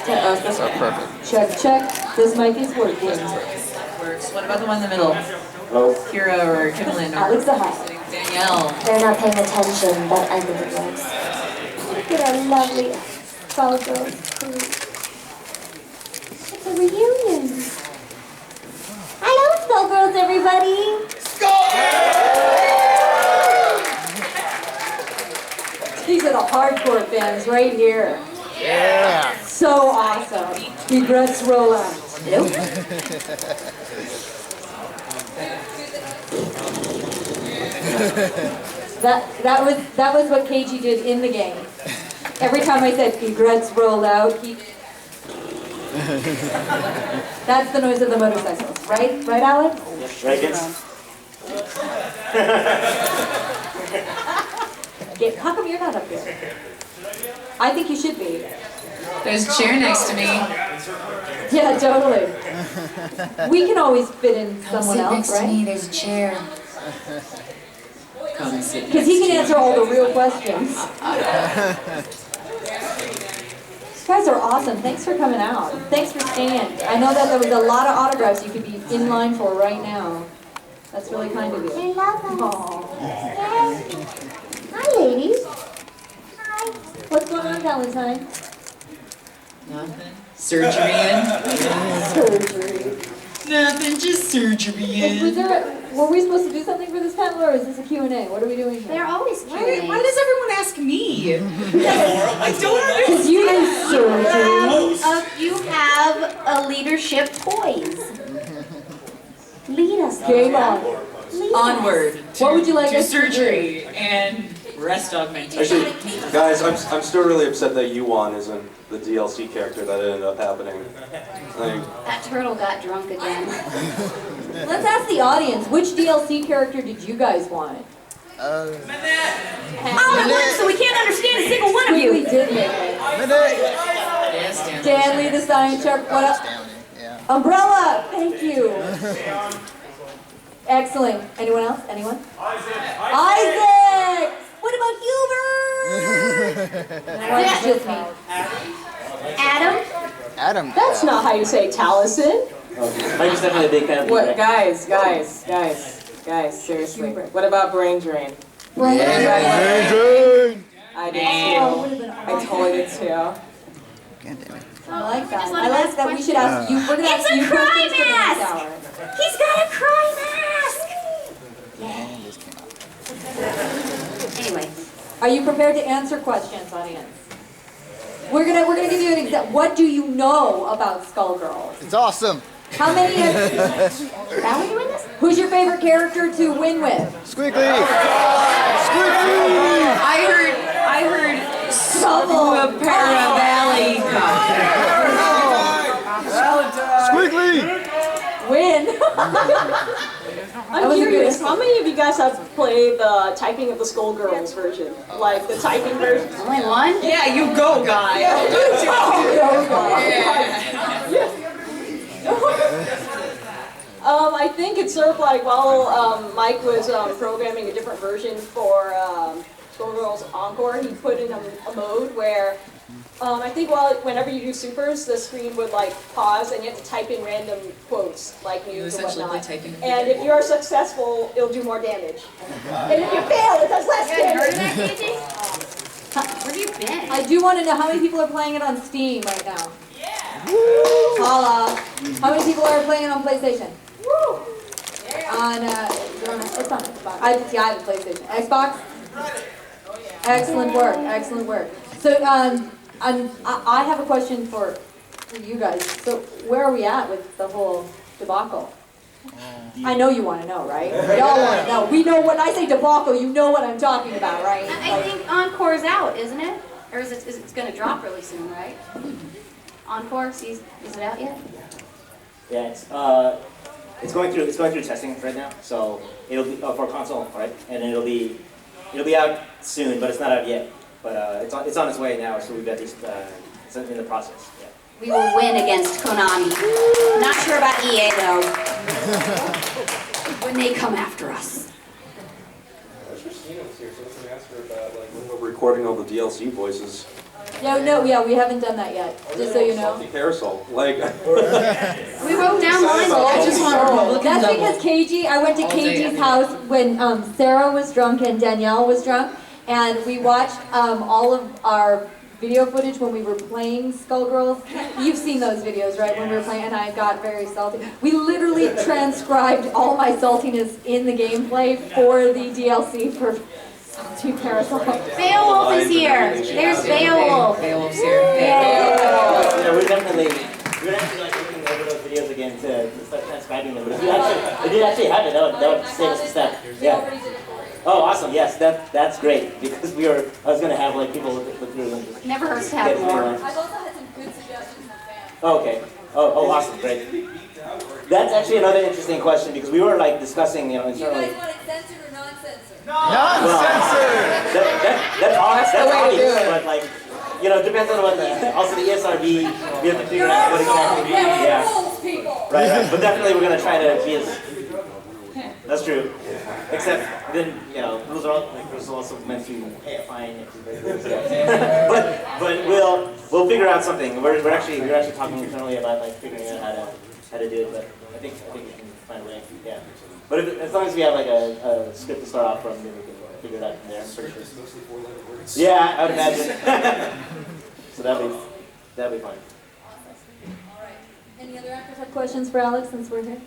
That's perfect. Check, check. This mic is working. Works. What about the one in the middle? Oh. Kira or Kimberlyn or Alex the High. Danielle? They're not paying attention, but I think it works. Look at our lovely Skullgirls crew. It's a reunion. Hello, Skullgirls, everybody. These are the hardcore fans right here. Yeah. So awesome. Regrets roll out. Nope. that was what KG did in the game. Every time I said regrets roll out, he. That's the noise of the motorcycles, right? Right, Alex? How come you're not up here? I think you should be. There's a chair next to me. Yeah, totally. We can always fit in someone else, next right? to me. There's a chair. Come sit. Because he can answer all the real questions. You guys are awesome. Thanks for coming out. Thanks for staying. I know that there was a lot of autographs you could be in line for right now. That's really kind of you. I love us. Aww. Hi, ladies. Hi. What's going on, Valentine? Nothing. Surgery in. Surgery. Nothing. Just surgery in. Were we supposed to do something for this panel, or is this a Q&A? What are we doing here? They're always Why Q&A. does everyone ask me? I don't understand. Because you do surgery. You have a leadership poise. Lead us. Game on. Onward. What would you like to us to do? surgery and breast augmentation. Actually, guys, I'm still really upset that Yuan isn't the DLC character that ended up happening. Like, That turtle got drunk again. Let's ask the audience, which DLC character did you guys want? All at once, so we can't understand a single one of We you. did make it. Yes, Dan. Stanley the Science Shark, what up? Yeah. Umbrella, thank you. Excellent. Anyone else? Anyone? Isaac! What about Hubert? No, it's just me. Adam? Adam. That's not how you say Taliesin. Mike's definitely a big fan of What, guys, seriously. What about brain drain? I did too. I totally did too. God damn it. I like that. Just let I him like ask that we should ask you. We're gonna It's ask a you cry questions for the next mask! hour. He's got a cry mask! And this came out. Anyway. Are you prepared to answer questions, audience? We're gonna give you an example. What do you know about Skullgirls? It's awesome. How many? Are we doing this? Who's your favorite character to win with? Squiggly. Squiggly. I heard Para Valley. Squiggly. Win. I'm curious, how many of you guys have played the typing of the Skullgirls version? Like the typing version? Only one? Yeah, you go, guy. I think it's sort of like while Mike was programming a different version for Skullgirls Encore, he put in a mode where I think whenever you do supers, the screen would like pause and you have to type in random quotes like news and essentially whatnot. typing. And if you are successful, it'll do more damage. And if you fail, it does less damage. Where have you been? I do want to know how many people are playing it on Steam right now. Holla. How many people are playing it on PlayStation? On it's on Xbox. I have a PlayStation. Xbox. Excellent work. Excellent work. So I have a question for you guys. So where are we at with the whole debacle? I know you want to know, right? We all want to know. We know when I say debacle, you know what I'm talking about, right? I think Encore's out, isn't it? Or is it going to drop really soon, right? Encore, is it out yet? Yeah, it's going through testing right now, so it'll be for console, right? And it'll be out soon, but it's not out yet. But it's on its way now, so we've got these it's in the process. Yeah. We will win against Konami. Not sure about EA though. When they come after us. I was just here, so let's ask her about like when we're recording all the DLC voices. Yeah, we haven't done that yet, just so you know. Salty carousel. Like, We wrote down lines. I just want to look and That's double. because KG, I went to All day, KG's house when Sarah was drunk and Danielle was drunk, and we watched all of our video footage when we were playing Skullgirls. You've seen those videos, right? When we were playing, and I got very salty. We literally transcribed all my saltiness in the gameplay for the DLC for Salty Parasol. Beowulf is here. There's Beowulf. Beowulf's here. Yeah, we're actually like looking over those videos again to start transcribing them. But if you did actually have it, that would save us a step. Yeah. Oh, awesome! Yes, that's great because I was gonna have like people look through them. Just Never hurts to get have more. I've also had some good suggestions from fans. Oh, okay. Oh, awesome! Great. That's actually another interesting question because we were like discussing, Do you internally. guys want it censored or non-censored? Non-censored! That's obvious, but like, depends on what also the ESRB, we have to figure out what exactly. Yeah. Right. But definitely we're gonna try to be as. That's true. Except then, rules are also meant to pay a fine if you break rules. But we'll figure out something. We're actually talking internally about like figuring out how to do it. But I think we can find a way. Yeah. But as long as we have like a script to start off from, then we can figure it out from there. I'm pretty sure. Yeah, I would imagine. So that'd be fun. All right. Any other actors have questions for Alex since we're here?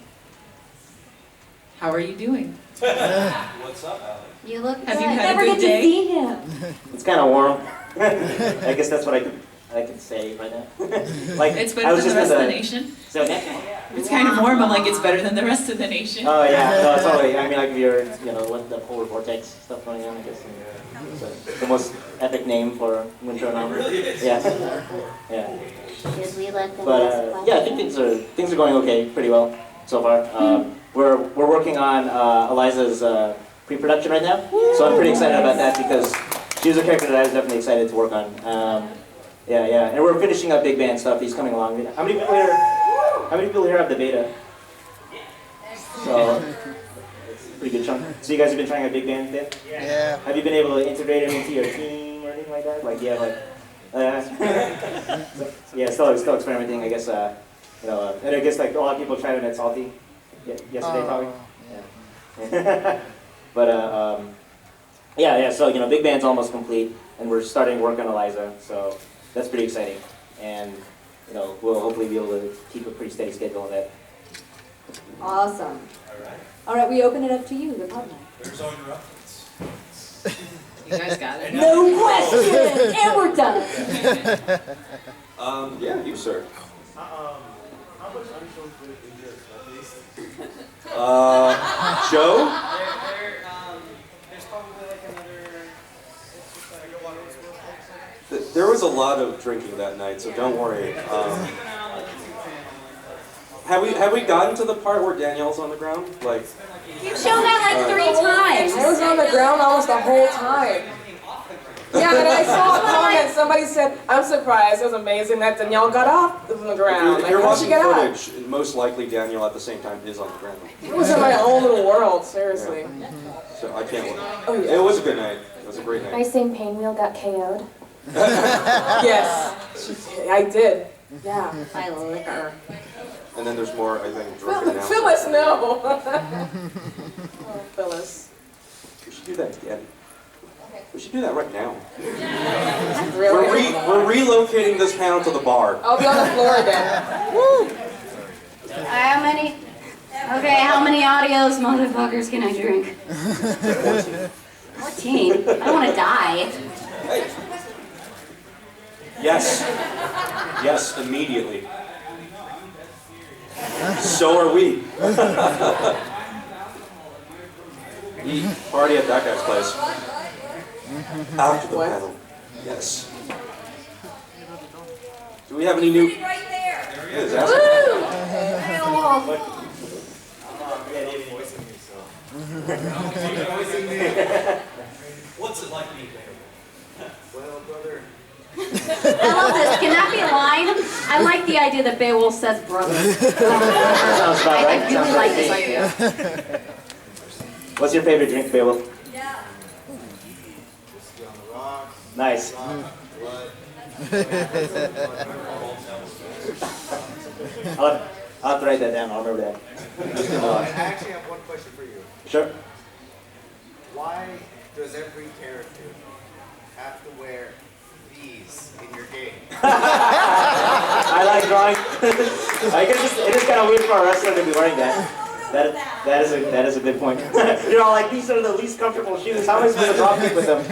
How are you doing? what's up, Alex? You look Have good. you had a Never good get to day? see him. It's kind of warm. I guess that's what I can say right now. Like It's I better was than the just rest of the in nation. So again. It's kind of warm. I'm like, it's better than the rest of the nation. Oh yeah, no, totally. I mean, like you're, what the polar vortex stuff going on. I guess it's the most epic name for winter around. Yeah, yeah. Should we let them But ask yeah, I think things are going okay, pretty well so far. We're working on Eliza's pre-production right now, so I'm pretty excited about that because she was a character that I was definitely excited to work on. Yeah, and we're finishing up big band stuff. He's coming along. How many people here have the beta? So it's a pretty good chunk. So you guys have been trying out big band then? Yeah. Have you been able to integrate him into your team or anything like that? Like, yeah, like, yeah, still experimenting, I guess. And I guess like a lot of people tried it at Salty yesterday, probably. Yeah. But yeah. So big band's almost complete, and we're starting work on Eliza. So that's pretty exciting, and we'll hopefully be able to keep a pretty steady schedule on that. Awesome. All right, we open it up to you, the public. There's all your updates. You guys got it. No questions, and we're done. Yeah, you, sir. How much unshowed footage is there at least? Joe? There's probably like another, it's just like a lot of There was a lot of drinking that night, so don't worry. Have we gotten to the part where Danielle's on the ground? Like, You've shown that like 3 times. I was on the ground almost the whole time. Yeah, and I saw a comment, somebody said, I'm surprised, it was amazing that Danielle got off from the ground. if you're Like, how'd she watching get up? footage, most likely Danielle at the same time is on the ground. It was in my own little world, seriously. So I can't wait. Oh, yeah. It was a good night. It was a great night. Are you saying Painel got KO'd? Yes, I did. Yeah. By liquor. And then there's more, I think, drinking now. Phyllis, no. Oh, Phyllis. We should do that again. We should do that right now. Really? We're relocating this panel to the bar. I'll be on the floor again. Woo! How many? Okay, how many audios, motherfuckers, can I drink? 14? I don't want to die. Hey. Yes. Yes, immediately. So are we. Party at that guy's place. After the panel. Yes. Do we have any new... Right there. There he is. Ask him. What's it like being there? Well, brother. I love this. Can that be a line? I like the idea that Beowulf says brother. Sounds about I right. really Sounds like right. this idea. What's your favorite drink, Beowulf? Yeah. Whiskey on the rocks. Nice. Blood. I'll have to write that down. I'll remember that. I actually have one question for you. Sure. Why does every character have to wear these in your game? I like drawing. I guess it is kind of weird for a wrestler to be wearing that. That is a good point. You're all like, these are the least comfortable shoes. How am I supposed to draw with them?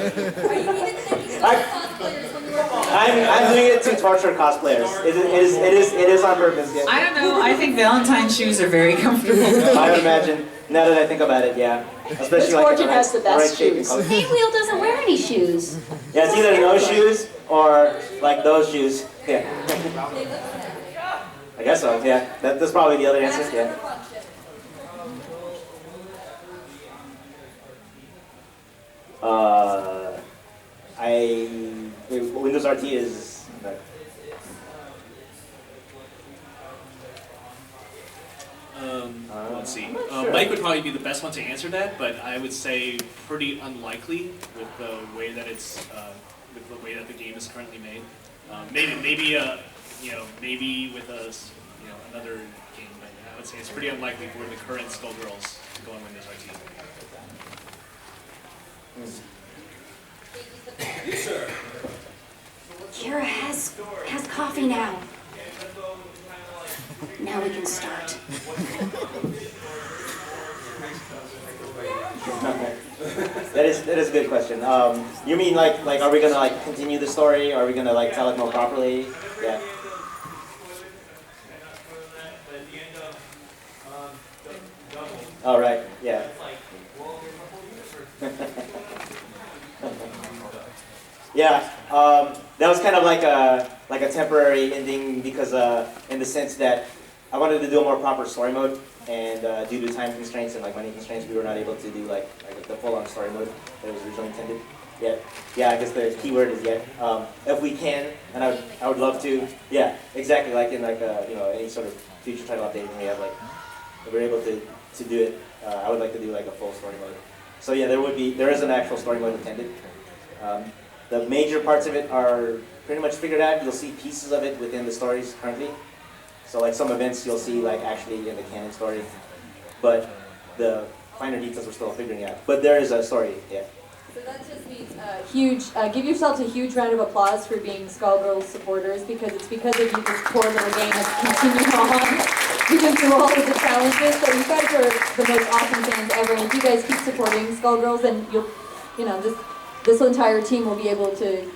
I'm doing it to torture cosplayers. It is on purpose. Yeah. I don't know. I think Valentine shoes are very comfortable. I would imagine. Now that I think about it, yeah. Especially Miss like Fortune has the best shoes. Painel doesn't wear any shoes. Yeah, it's either no shoes or like those shoes. Yeah. I guess so. Yeah. That's probably the other answer. Yeah. Windows RT is. Let's see. Mike would probably be the best one to answer that, but I would say pretty unlikely with the way that the game is currently made. Maybe with another game, but I would say it's pretty unlikely for the current Skullgirls to go on Windows RT. Kira has coffee now. Now we can start. That is a good question. You mean like are we gonna continue the story? Are we gonna tell it more properly? Yeah. All right. Yeah. Yeah. That was kind of like a temporary ending because in the sense that I wanted to do a more proper story mode, and due to time constraints and money constraints, we were not able to do like the full-on story mode that was originally intended. Yet. Yeah, I guess the key word is yet. If we can, and I would love to. Yeah, exactly. Like in any sort of future title update when we have if we're able to do it, I would like to do a full story mode. So yeah, there is an actual story mode intended. The major parts of it are pretty much figured out. You'll see pieces of it within the stories currently. So some events you'll see actually in the canon story, but the finer details we're still figuring out. But there is a story, yeah. So that just means give yourselves a huge round of applause for being Skullgirls supporters, because it's because of you this poor little game has continued on, even through all of the challenges. So you guys are the most awesome fans ever, and if you guys keep supporting Skullgirls, then this entire team will be able to,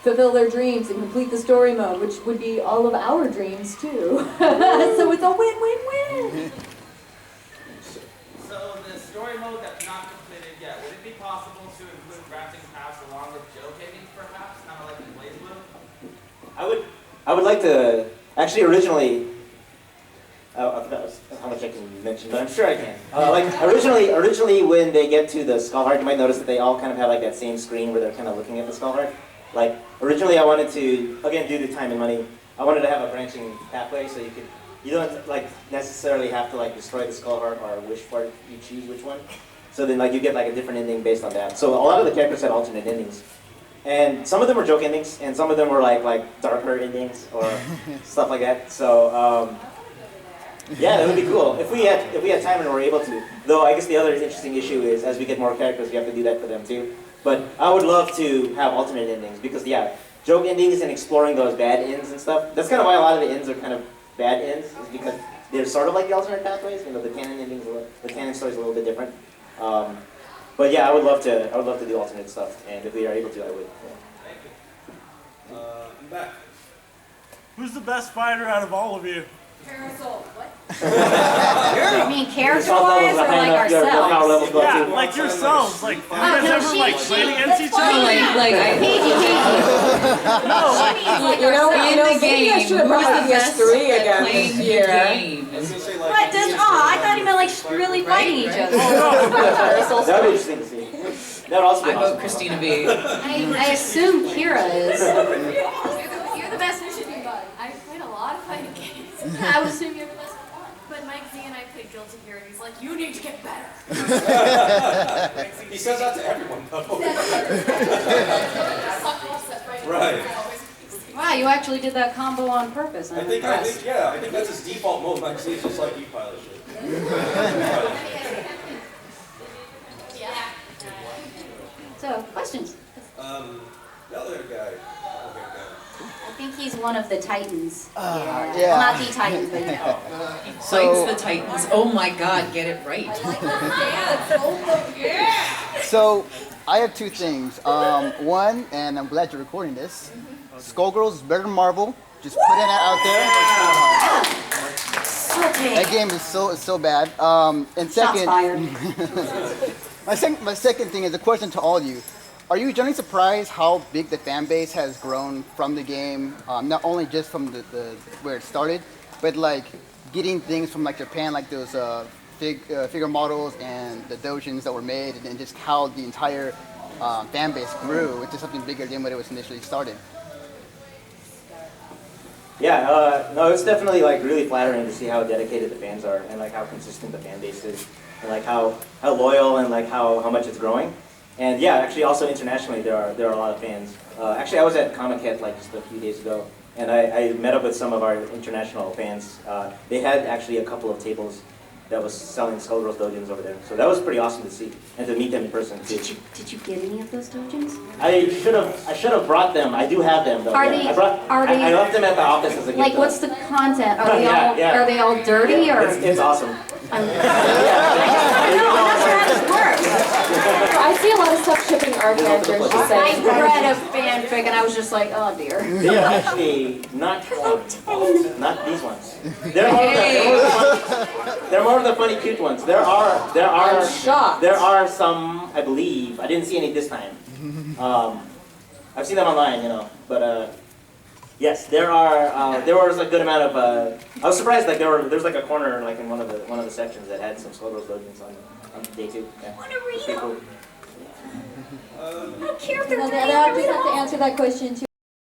fulfill their dreams and complete the story mode, which would be all of our dreams too. So it's a win-win-win. So the story mode that's not completed yet, would it be possible to include drafting paths along with joking, perhaps, kind of like in Blaze Blue? I would like to actually originally. I forgot how much I can mention, but I'm sure I can. Originally when they get to the skull heart, you might notice that they all kind of have that same screen where they're kind of looking at the skull heart. Originally I wanted to, again due to time and money, I wanted to have a branching pathway so you don't necessarily have to destroy the skull heart or wish for it, you choose which one. So then you get a different ending based on that. So a lot of the characters had alternate endings. And some of them were joke endings, and some of them were like darker endings or stuff like that. So yeah, that would be cool if we had time and were able to. Though I guess the other interesting issue is as we get more characters, we have to do that for them too. But I would love to have alternate endings because joke endings and exploring those bad ends and stuff. That's kind of why a lot of the ends are kind of bad ends, is because they're sort of like the alternate pathways. The canon endings, the canon story is a little bit different. But yeah, I would love to do alternate stuff, and if we are able to, I would. Yeah. I'm back. Who's the best fighter out of all of you? Parasol, what? You mean character-wise or ourselves? Yeah, yourselves. You guys ever played against each other? In the game, I should have brought PS3 again this year. What does? I thought he meant really fighting each other. That would be interesting to see. That would also be awesome. I vote Christina B. I assume Kira is. You're the best. You should be fun. I've played a lot of fighting games. I would assume you're the best. But Mike Z and I played Guilty Gear, and he's like, you need to get better. He says that to everyone, though. Right. you actually did that combo on purpose. I'm impressed. I think that's his default mode. Like, see, it's just like e-pilot shit. So, questions? The other guy. I think he's one of the Titans. Yeah. Well, not the Titans, but Fights the Titans. Oh my God, get it right. So, I have two things. One, and I'm glad you're recording this. Skullgirls is better than Marvel. Just putting that out there. That game is so bad. And second, my second thing is a question to all of you. Are you generally surprised how big the fan base has grown from the game? Not only just from the where it started, but like getting things from like Japan, like those figure models and the doujins that were made, and just how the entire fan base grew into something bigger than what it was initially started. Yeah, no, it's definitely like really flattering to see how dedicated the fans are and like how consistent the fan base is and like how loyal and like how much it's growing. And yeah, actually also internationally there are a lot of fans. Actually I was at Comic-Con like just a few days ago and I met up with some of our international fans. They had actually a couple of tables that was selling Skullgirls doujins over there. So that was pretty awesome to see and to meet them in person too. Did you get any of those doujins? I should have brought them. I do have them though. Are yeah. they? I left them at the office as a gift. Like, what's the content? Are they Yeah, all? yeah. Are they all dirty or? It's awesome. I'm not sure how this works. I see a lot of stuff shipping our characters. Just I saying. read a fanfic and I was just like, oh dear. They're actually not these ones. They're more of the funny, cute ones. There are some, I believe. I didn't see any this time. I've seen them online, you know, but yes, there was a good amount of. I was surprised, like there's like a corner, like in one of the sections that had some Skullgirls doujins on day 2. Yeah. I want to read them. I just have to answer that question too.